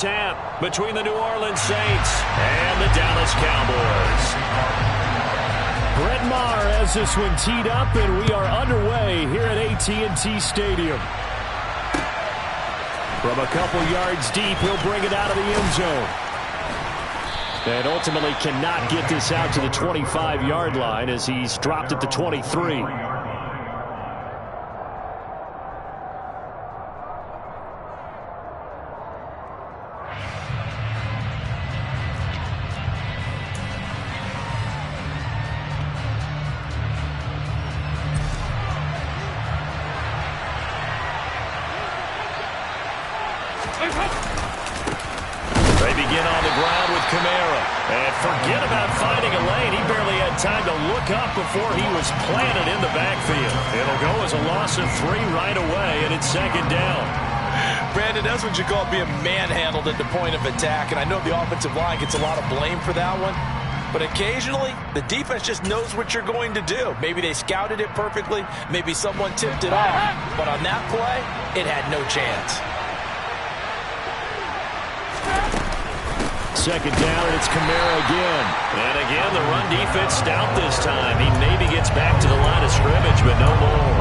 Tap between the New Orleans Saints and the Dallas Cowboys. Brett Maher has this one teed up, and we are underway here at AT&T Stadium. From a couple yards deep, he'll bring it out of the end zone. And ultimately cannot get this out to the 25-yard line as he's dropped at the 23. They begin on the ground with Kamara. And forget about finding a lane. He barely had time to look up before he was planted in the backfield. It'll go as a loss of 3 right away, and it's second down. Brandon, that's what you call being manhandled at the point of attack. And I know the offensive line gets a lot of blame for that one. But occasionally, the defense just knows what you're going to do. Maybe they scouted it perfectly. Maybe someone tipped it off. But on that play, it had no chance. Second down, and it's Kamara again. And again, the run defense stout this time. He maybe gets back to the line of scrimmage, but no more.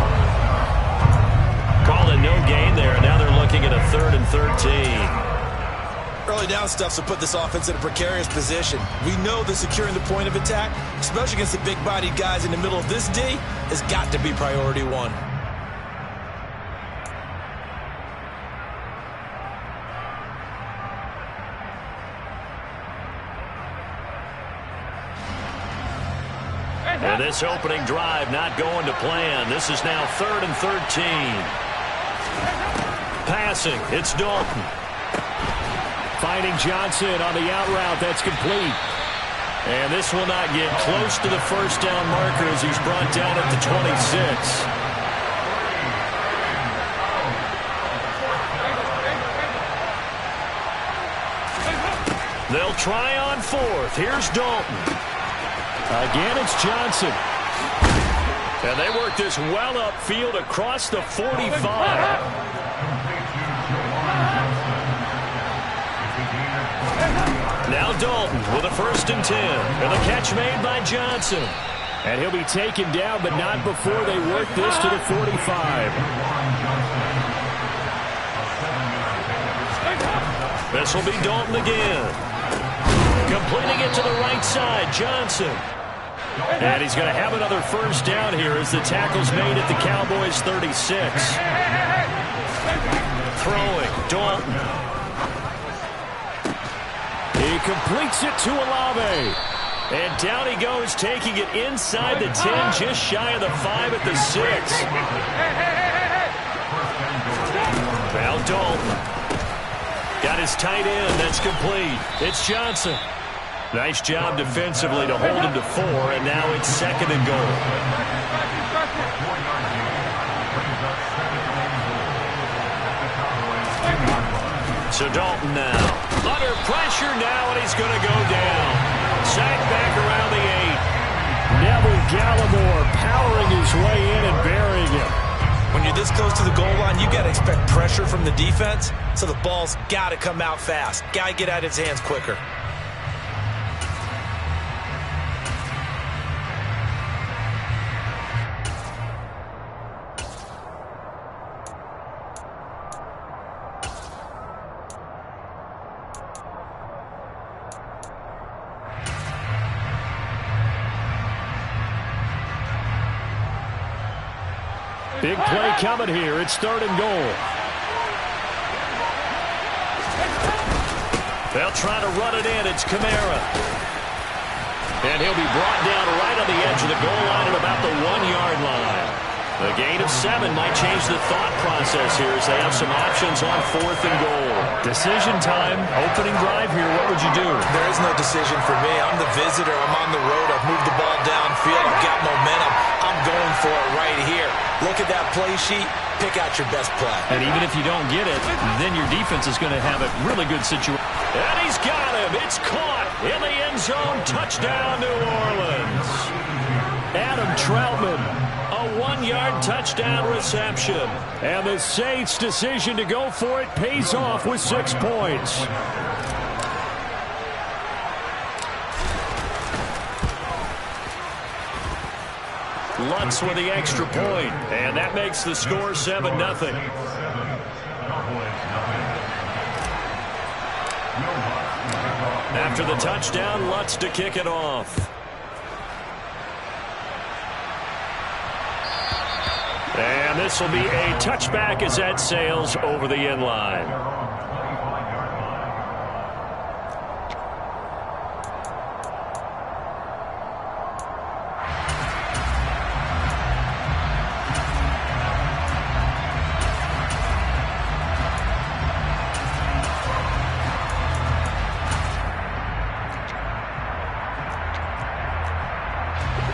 Calling no gain there, and now they're looking at a 3rd and 13. Early down stuff to put this offense in a precarious position. We know that securing the point of attack, especially against the big-bodied guys in the middle of this D, has got to be priority 1. And this opening drive not going to plan. This is now 3rd and 13. Passing, it's Dalton. Finding Johnson on the out route. That's complete. And this will not get close to the first down marker as he's brought down at the 26. They'll try on 4th. Here's Dalton. Again, it's Johnson. And they work this well upfield across the 45. Now Dalton with a 1st and 10. And the catch made by Johnson. And he'll be taken down, but not before they work this to the 45. This will be Dalton again. Completing it to the right side, Johnson. And he's going to have another first down here as the tackle's made at the Cowboys' 36. Throwing, Dalton. He completes it to Olave. And down he goes, taking it inside the 10, just shy of the 5 at the 6. Now Dalton. Got his tight end, that's complete. It's Johnson. Nice job defensively to hold him to 4, and now it's 2nd and goal. So Dalton now. Under pressure now, and he's going to go down. Sacked back around the 8. Neville Gallimore powering his way in and burying him. When you're this close to the goal line, you got to expect pressure from the defense, so the ball's got to come out fast. Got to get out of his hands quicker. Big play coming here. It's 3rd and goal. They'll try to run it in. It's Kamara. And he'll be brought down right on the edge of the goal line at about the 1-yard line. A gain of 7 might change the thought process here as they have some options on 4th and goal. Decision time. Opening drive here. What would you do? There is no decision for me. I'm the visitor. I'm on the road. I've moved the ball downfield. I've got momentum. I'm going for it right here. Look at that play sheet. Pick out your best play. And even if you don't get it, then your defense is going to have a really good situation. And he's got him. It's caught in the end zone. Touchdown, New Orleans. Adam Troutman, a 1-yard touchdown reception. And the Saints' decision to go for it pays off with 6 points. Lutz with the extra point, and that makes the score 7-0. After the touchdown, Lutz to kick it off. And this will be a touchback as that sails over the end line.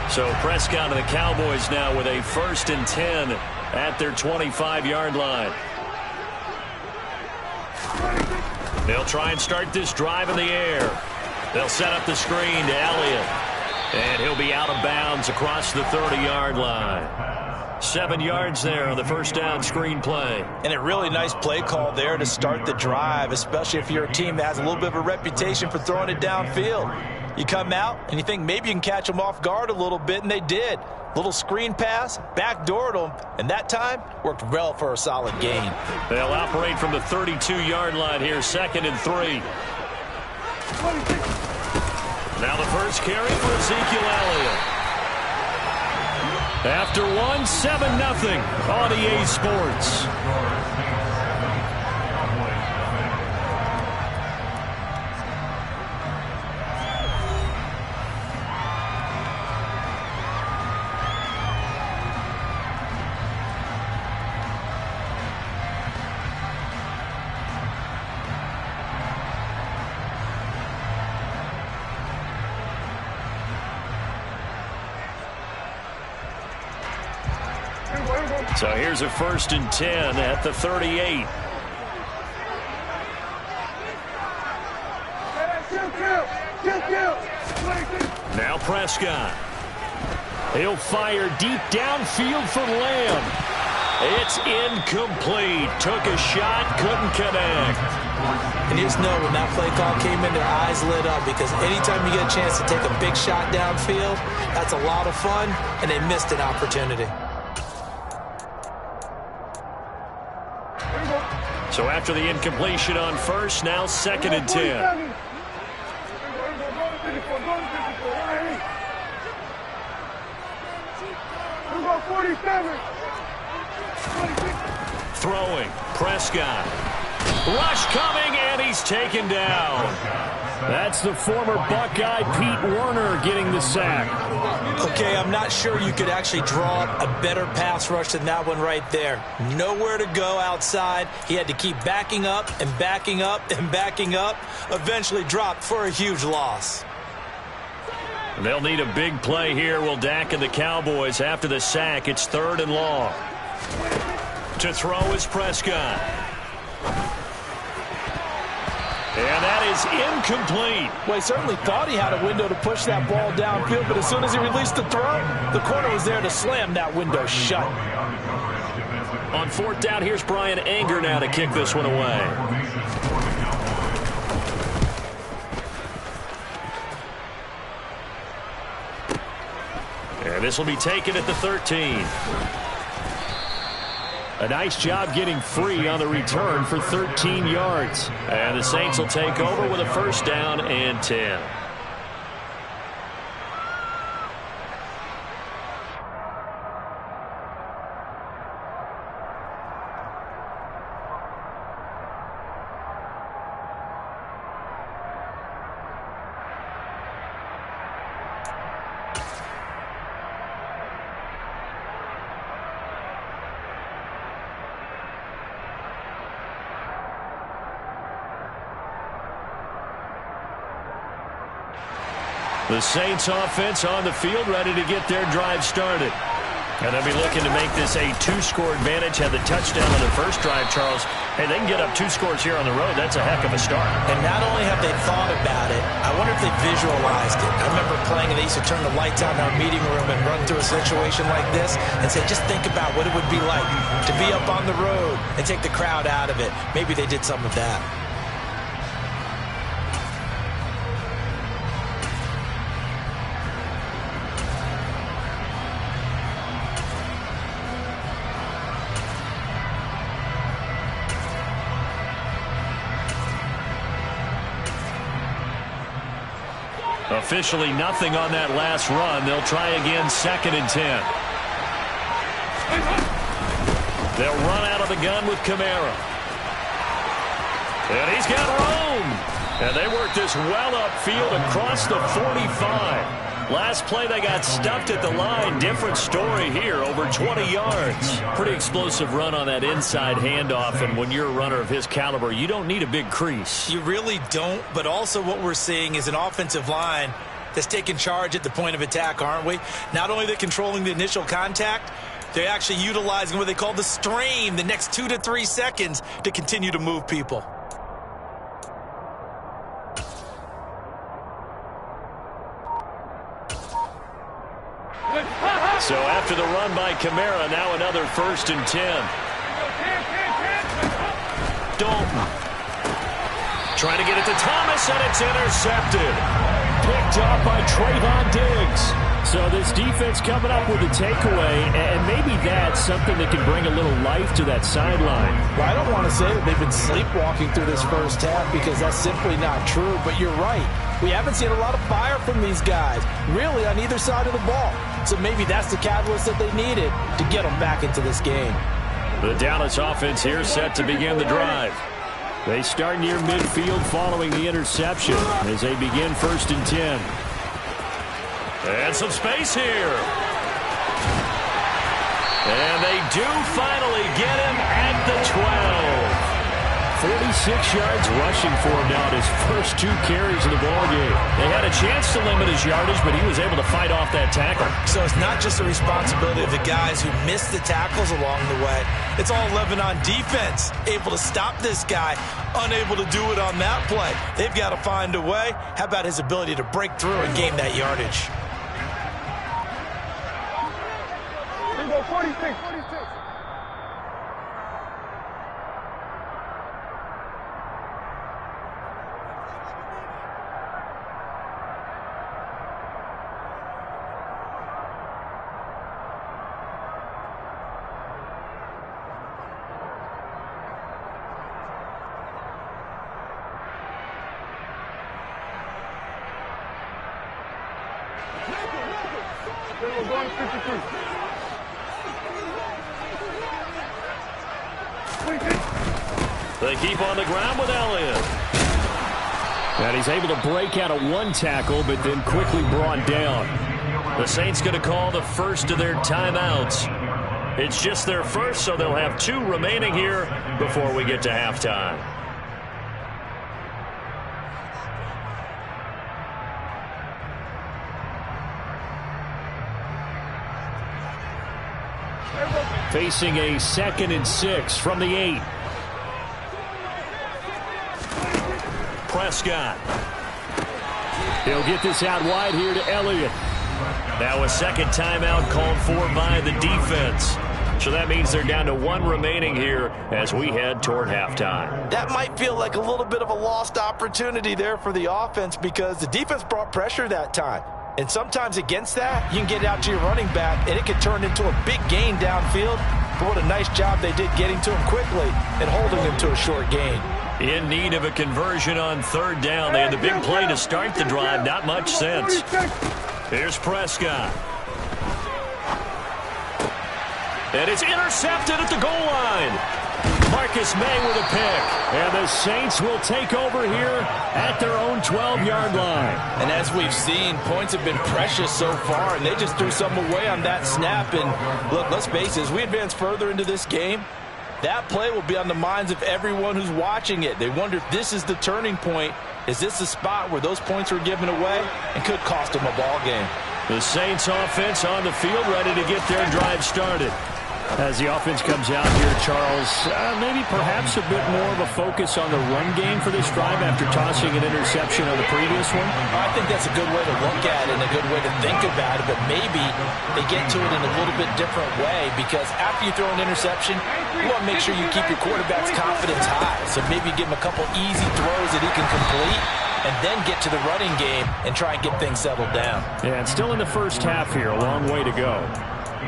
So Prescott and the Cowboys now with a 1st and 10 at their 25-yard line. They'll try and start this drive in the air. They'll set up the screen to Elliott. And he'll be out of bounds across the 30-yard line. 7 yards there on the first down screen play. And a really nice play call there to start the drive, especially if you're a team that has a little bit of a reputation for throwing it downfield. You come out and you think maybe you can catch them off guard a little bit, and they did. Little screen pass, backdoored them, and that time worked well for a solid gain. They'll operate from the 32-yard line here, 2nd and 3. Now the first carry for Ezekiel Elliott. After 7-0 on EA Sports. So here's a 1st and 10 at the 38. Now Prescott. He'll fire deep downfield for Lamb. It's incomplete. Took a shot, couldn't connect. And you just know when that play call came in, their eyes lit up, because anytime you get a chance to take a big shot downfield, that's a lot of fun, and they missed an opportunity. So after the incompletion on first, now 2nd and 10. Throwing, Prescott. Rush coming, and he's taken down. That's the former Buckeye Pete Werner getting the sack. Okay, I'm not sure you could actually draw a better pass rush than that one right there. Nowhere to go outside. He had to keep backing up and backing up and backing up. Eventually dropped for a huge loss. They'll need a big play here, will Dak and the Cowboys. After the sack, it's 3rd and long. To throw is Prescott. And that is incomplete. Well, he certainly thought he had a window to push that ball downfield, but as soon as he released the throw, the corner was there to slam that window shut. On 4th down, here's Brian Anger now to kick this one away. And this will be taken at the 13. A nice job getting free on the return for 13 yards. And the Saints will take over with a 1st down and 10. The Saints offense on the field, ready to get their drive started. And they'll be looking to make this a two-score advantage. Had the touchdown on their first drive, Charles. Hey, they can get up 2 scores here on the road. That's a heck of a start. And not only have they thought about it, I wonder if they visualized it. I remember playing and they used to turn the lights out in our meeting room and run through a situation like this and say, just think about what it would be like to be up on the road and take the crowd out of it. Maybe they did some of that. Officially nothing on that last run. They'll try again, 2nd and 10. They'll run out of the gun with Kamara. And he's got room. And they work this well upfield across the 45. Last play, they got stuffed at the line. Different story here, over 20 yards. Pretty explosive run on that inside handoff, and when you're a runner of his caliber, you don't need a big crease. You really don't, but also what we're seeing is an offensive line that's taking charge at the point of attack, aren't we? Not only are they controlling the initial contact, they're actually utilizing what they call the strain, the next 2 to 3 seconds, to continue to move people. So after the run by Kamara, now another 1st and 10. Dalton. Trying to get it to Thomas, and it's intercepted. Picked off by Trayvon Diggs. So this defense coming up with a takeaway, and maybe that's something that can bring a little life to that sideline. Well, I don't want to say that they've been sleepwalking through this first half because that's simply not true, but you're right. We haven't seen a lot of fire from these guys, really, on either side of the ball. So maybe that's the catalyst that they needed to get them back into this game. The Dallas offense here set to begin the drive. They start near midfield following the interception as they begin 1st and 10. And some space here. And they do finally get him at the 12. 46 yards rushing for him now in his first 2 carries of the ballgame. They had a chance to limit his yardage, but he was able to fight off that tackle. So it's not just the responsibility of the guys who missed the tackles along the way. It's all 11 on defense, able to stop this guy, unable to do it on that play. They've got to find a way. How about his ability to break through and gain that yardage? 46. They keep on the ground with Elliott. And he's able to break out of 1 tackle, but then quickly brought down. The Saints going to call the first of their timeouts. It's just their first, so they'll have 2 remaining here before we get to halftime. Facing a 2nd and 6 from the 8. Prescott. He'll get this out wide here to Elliott. Now a 2nd timeout called for by the defense. So that means they're down to 1 remaining here as we head toward halftime. That might feel like a little bit of a lost opportunity there for the offense because the defense brought pressure that time. And sometimes against that, you can get out to your running back, and it can turn into a big gain downfield. But what a nice job they did getting to him quickly and holding him to a short gain. In need of a conversion on 3rd down. They had the big play to start the drive. Not much sense. Here's Prescott. And it's intercepted at the goal line. Marcus May with a pick. And the Saints will take over here at their own 12-yard line. And as we've seen, points have been precious so far, and they just threw some away on that snap. And look, let's face it, as we advance further into this game, that play will be on the minds of everyone who's watching it. They wonder if this is the turning point. Is this the spot where those points were given away and could cost them a ball game? The Saints offense on the field, ready to get their drive started. As the offense comes out here, Charles, maybe perhaps a bit more of a focus on the run game for this drive after tossing an interception on the previous one? I think that's a good way to look at it and a good way to think about it, but maybe they get to it in a little bit different way because after you throw an interception, you want to make sure you keep your quarterback's confidence high. So maybe give him a couple easy throws that he can complete and then get to the running game and try and get things settled down. Yeah, and still in the first half here, a long way to go.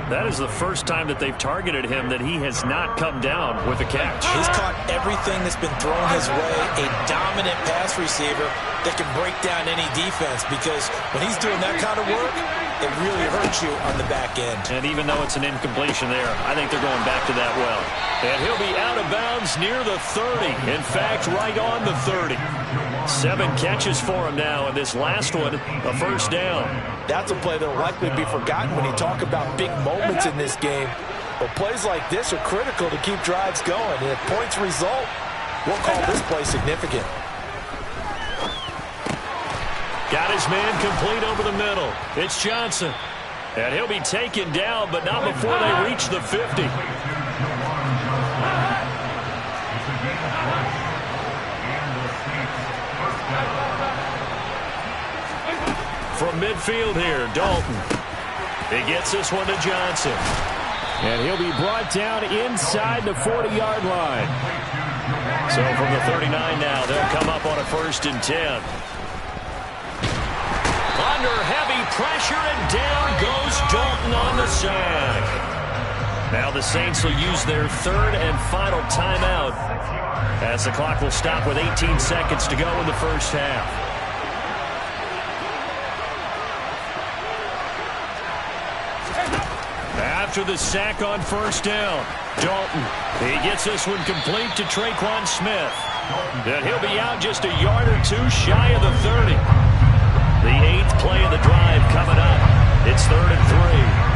That is the first time that they've targeted him that he has not come down with a catch. He's caught everything that's been thrown his way, a dominant pass receiver that can break down any defense because when he's doing that kind of work, it really hurts you on the back end. And even though it's an incompletion there, I think they're going back to that well. And he'll be out of bounds near the 30. In fact, right on the 30. 7 catches for him now, and this last one, a first down. That's a play that will likely be forgotten when you talk about big moments in this game. But plays like this are critical to keep drives going. And if points result, we'll call this play significant. Got his man complete over the middle. It's Johnson. And he'll be taken down, but not before they reach the 50. From midfield here, Dalton. He gets this one to Johnson. And he'll be brought down inside the 40-yard line. So from the 39 now, they'll come up on a 1st and 10. Under heavy pressure, and down goes Dalton on the sack. Now the Saints will use their 3rd and final timeout as the clock will stop with 18 seconds to go in the first half. After the sack on 1st down, Dalton, he gets this one complete to Traquan Smith. And he'll be out just a yard or 2 shy of the 30. The 8th play of the drive coming up. It's 3rd and 3.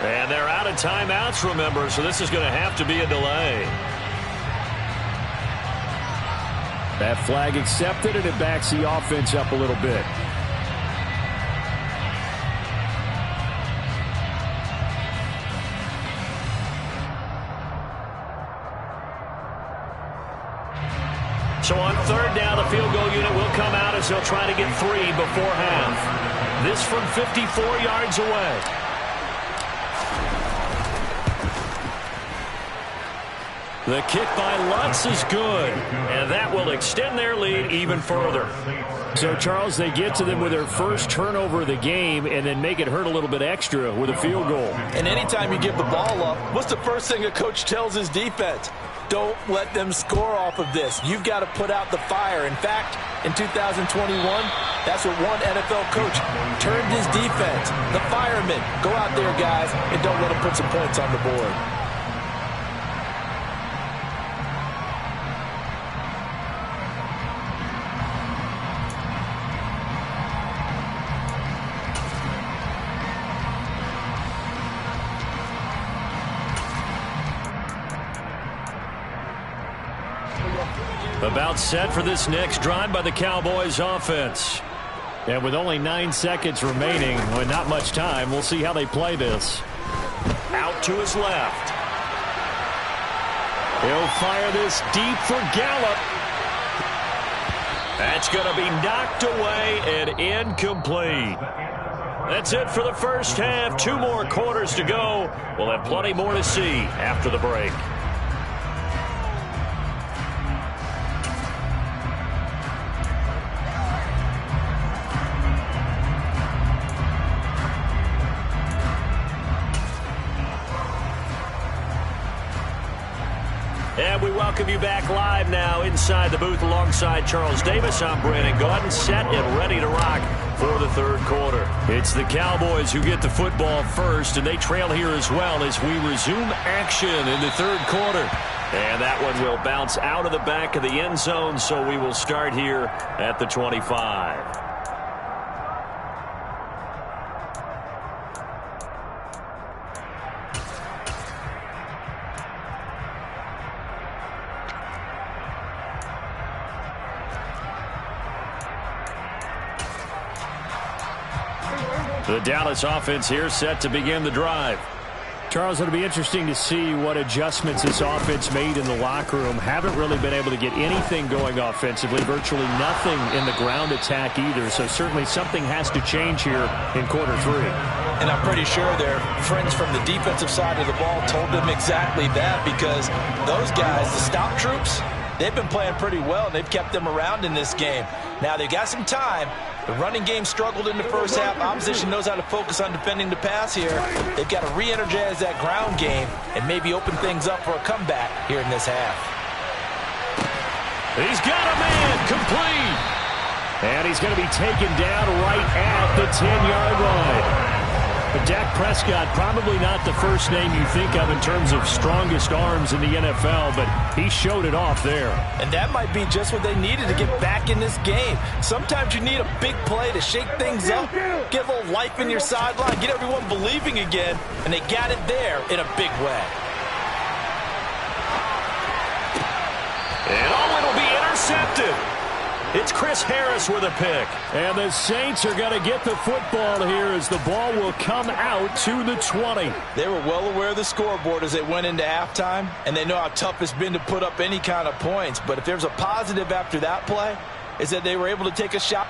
And they're out of timeouts, remember, so this is going to have to be a delay. That flag accepted, and it backs the offense up a little bit. So on 3rd down, the field goal unit will come out as they'll try to get 3 before half. This from 54 yards away. The kick by Lutz is good, and that will extend their lead even further. So, Charles, they get to them with their first turnover of the game and then make it hurt a little bit extra with a field goal. And anytime you give the ball up, what's the first thing a coach tells his defense? Don't let them score off of this. You've got to put out the fire. In fact, in 2021, that's what one NFL coach turned his defense. The firemen. Go out there, guys, and don't let them put some points on the board. About set for this next drive by the Cowboys offense. And with only 9 seconds remaining, with not much time, we'll see how they play this. Out to his left. He'll fire this deep for Gallup. That's going to be knocked away and incomplete. That's it for the first half. 2 more quarters to go. We'll have plenty more to see after the break. And we welcome you back live now inside the booth alongside Charles Davis. I'm Brandon Gaudin, set and ready to rock for the third quarter. It's the Cowboys who get the football first, and they trail here as well as we resume action in the third quarter. And that one will bounce out of the back of the end zone, so we will start here at the 25. The Dallas offense here set to begin the drive. Charles, it'll be interesting to see what adjustments this offense made in the locker room. Haven't really been able to get anything going offensively, virtually nothing in the ground attack either. So certainly something has to change here in quarter three. And I'm pretty sure their friends from the defensive side of the ball told them exactly that, because those guys, the stop troops, they've been playing pretty well, and they've kept them around in this game. Now, they've got some time. The running game struggled in the first half. Opposition knows how to focus on defending the pass here. They've got to re-energize that ground game and maybe open things up for a comeback here in this half. He's got a man complete. And he's going to be taken down right at the 10-yard line. But Dak Prescott, probably not the first name you think of in terms of strongest arms in the NFL, but he showed it off there. And that might be just what they needed to get back in this game. Sometimes you need a big play to shake things up, get a little life in your sideline, get everyone believing again, and they got it there in a big way. And oh, it'll be intercepted. It's Chris Harris with a pick. And the Saints are going to get the football here as the ball will come out to the 20. They were well aware of the scoreboard as they went into halftime, and they know how tough it's been to put up any kind of points. But if there's a positive after that play, is that they were able to take a shot